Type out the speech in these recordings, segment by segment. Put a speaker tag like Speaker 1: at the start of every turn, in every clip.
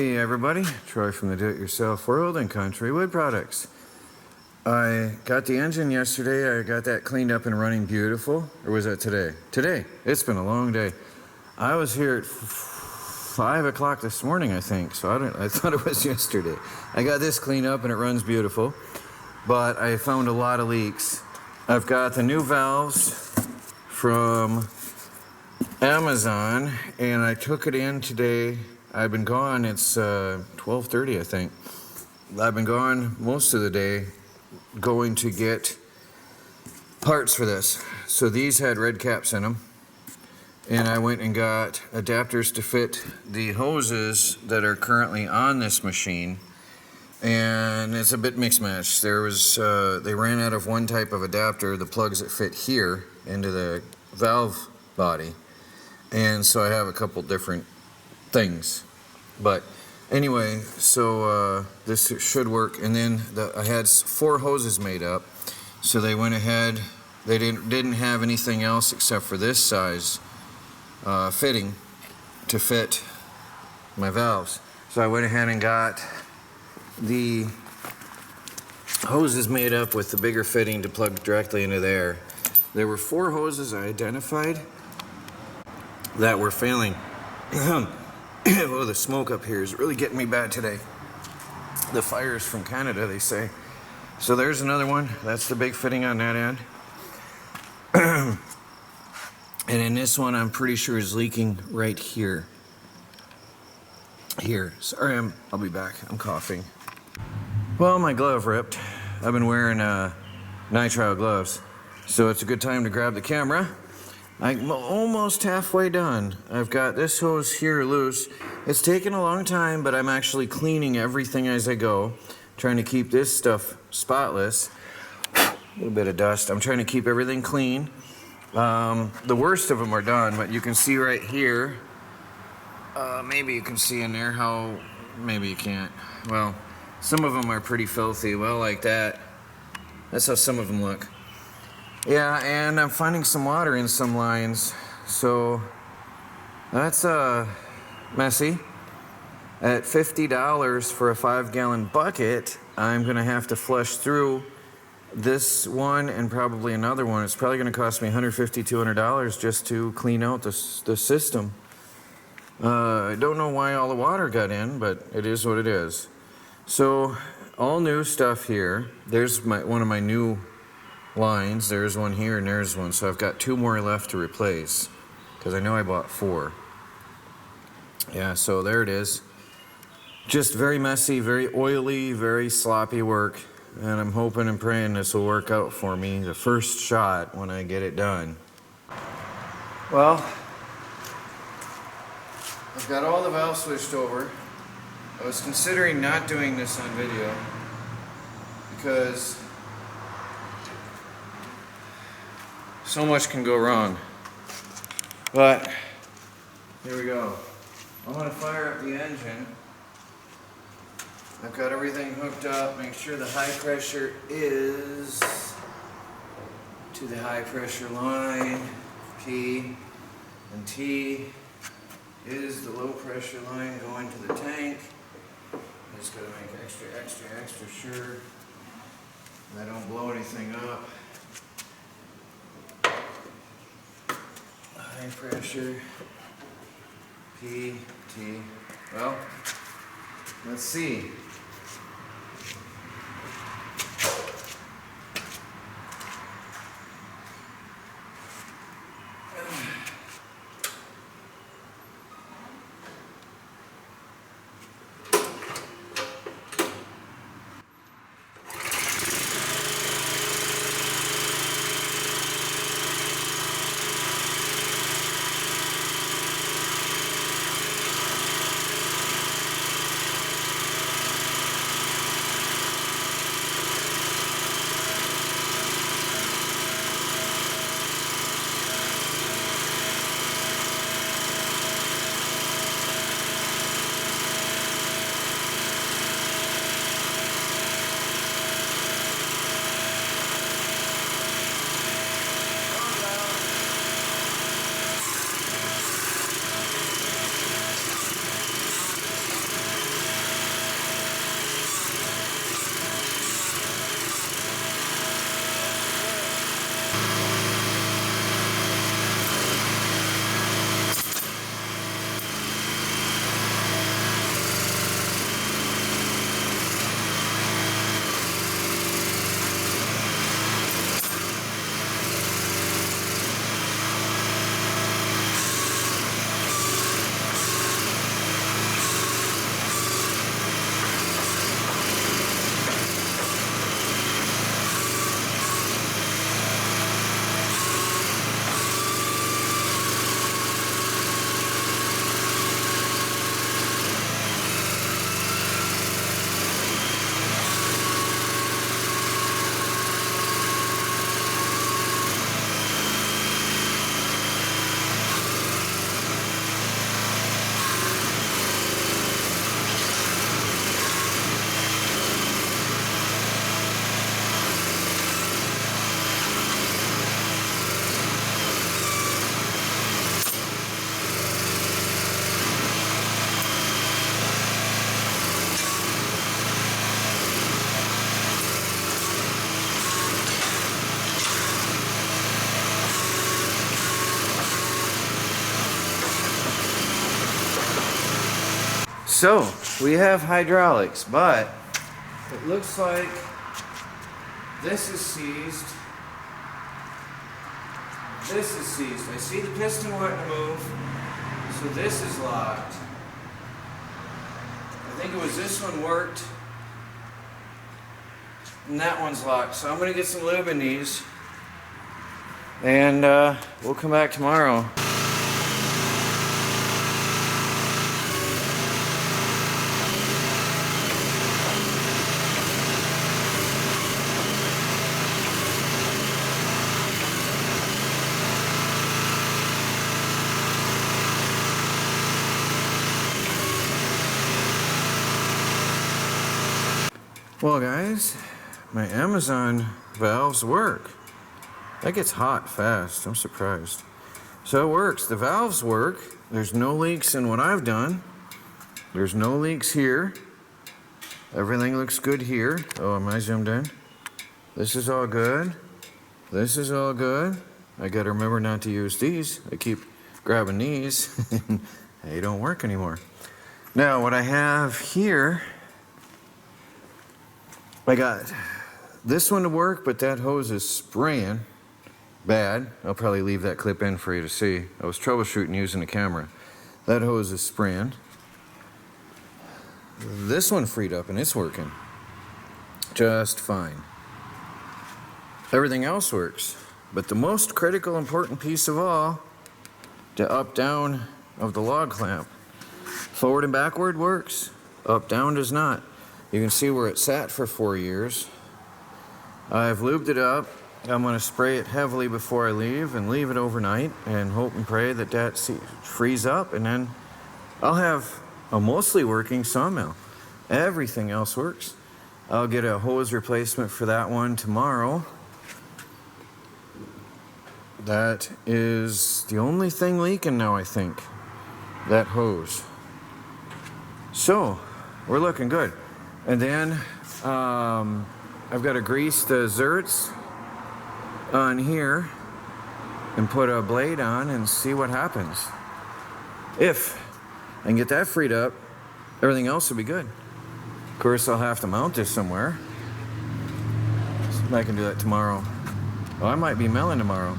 Speaker 1: Hey everybody, Troy from the Do-It-Yourself World and Country Wood Products. I got the engine yesterday. I got that cleaned up and running beautiful. Or was that today? Today. It's been a long day. I was here at 5 o'clock this morning, I think, so I thought it was yesterday. I got this cleaned up and it runs beautiful, but I found a lot of leaks. I've got the new valves from Amazon, and I took it in today. I've been gone, it's 12:30, I think. I've been gone most of the day going to get parts for this. So these had red caps in them, and I went and got adapters to fit the hoses that are currently on this machine, and it's a bit mixed match. There was, they ran out of one type of adapter, the plugs that fit here into the valve body, and so I have a couple different things. But anyway, so this should work. And then I had 4 hoses made up, so they went ahead. They didn't have anything else except for this size fitting to fit my valves. So I went ahead and got the hoses made up with the bigger fitting to plug directly into there. There were 4 hoses I identified that were failing. Oh, the smoke up here is really getting me bad today. The fires from Canada, they say. So there's another one. That's the big fitting on that end. And in this one, I'm pretty sure is leaking right here. Here. Sorry, I'll be back. I'm coughing. Well, my glove ripped. I've been wearing nitrile gloves, so it's a good time to grab the camera. I'm almost halfway done. I've got this hose here loose. It's taken a long time, but I'm actually cleaning everything as I go, trying to keep this stuff spotless. A little bit of dust. I'm trying to keep everything clean. The worst of them are done, but you can see right here, maybe you can see in there how, maybe you can't. Well, some of them are pretty filthy. Well, like that. That's how some of them look. Yeah, and I'm finding some water in some lines, so that's messy. At $50 for a 5-gallon bucket, I'm gonna have to flush through this one and probably another one. It's probably gonna cost me $150, $200 just to clean out the system. I don't know why all the water got in, but it is what it is. So all new stuff here. There's one of my new lines. There's one here and there's one, so I've got 2 more left to replace because I know I bought 4. Yeah, so there it is. Just very messy, very oily, very sloppy work, and I'm hoping and praying this will work out for me the first shot when I get it done. Well, I've got all the valves switched over. I was considering not doing this on video because so much can go wrong, but here we go. I'm going to fire up the engine. I've got everything hooked up. Make sure the high pressure is to the high pressure line. P and T is the low pressure line going to the tank. I just got to make extra sure I don't blow anything up. High pressure, P, T. Well, let's see. So, we have hydraulics, but it looks like this is seized. This is seized. I see the piston wanting to move, so this is locked. I think it was this one worked, and that one's locked. So I'm gonna get some lube in these, and we'll come back tomorrow. Well guys, my Amazon valves work. That gets hot fast, I'm surprised. So it works, the valves work. There's no leaks in what I've done. There's no leaks here. Everything looks good here. Oh, am I zoomed in? This is all good. This is all good. I gotta remember not to use these. I keep grabbing these and they don't work anymore. Now what I have here, I got this one to work, but that hose is spraying bad. I'll probably leave that clip in for you to see. I was troubleshooting using the camera. That hose is spraying. This one freed up and it's working just fine. Everything else works, but the most critical important piece of all, the up down of the log clamp. Forward and backward works, up down does not. You can see where it sat for 4 years. I've lubed it up. I'm going to spray it heavily before I leave and leave it overnight and hope and pray that that frees up, and then I'll have a mostly working sawmill. Everything else works. I'll get a hose replacement for that one tomorrow. That is the only thing leaking now, I think. That hose. So, we're looking good. And then I've got to grease the zerts on here and put a blade on and see what happens. If I can get that freed up, everything else will be good. Of course, I'll have to mount this somewhere. So I can do that tomorrow. Well, I might be milling tomorrow.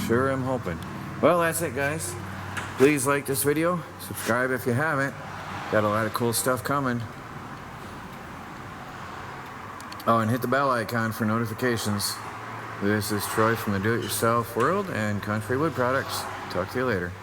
Speaker 1: Sure am hoping. Well, that's it, guys. Please like this video. Subscribe if you haven't. Got a lot of cool stuff coming. Oh, and hit the bell icon for notifications. This is Troy from the Do-It-Yourself World and Country Wood Products. Talk to you later.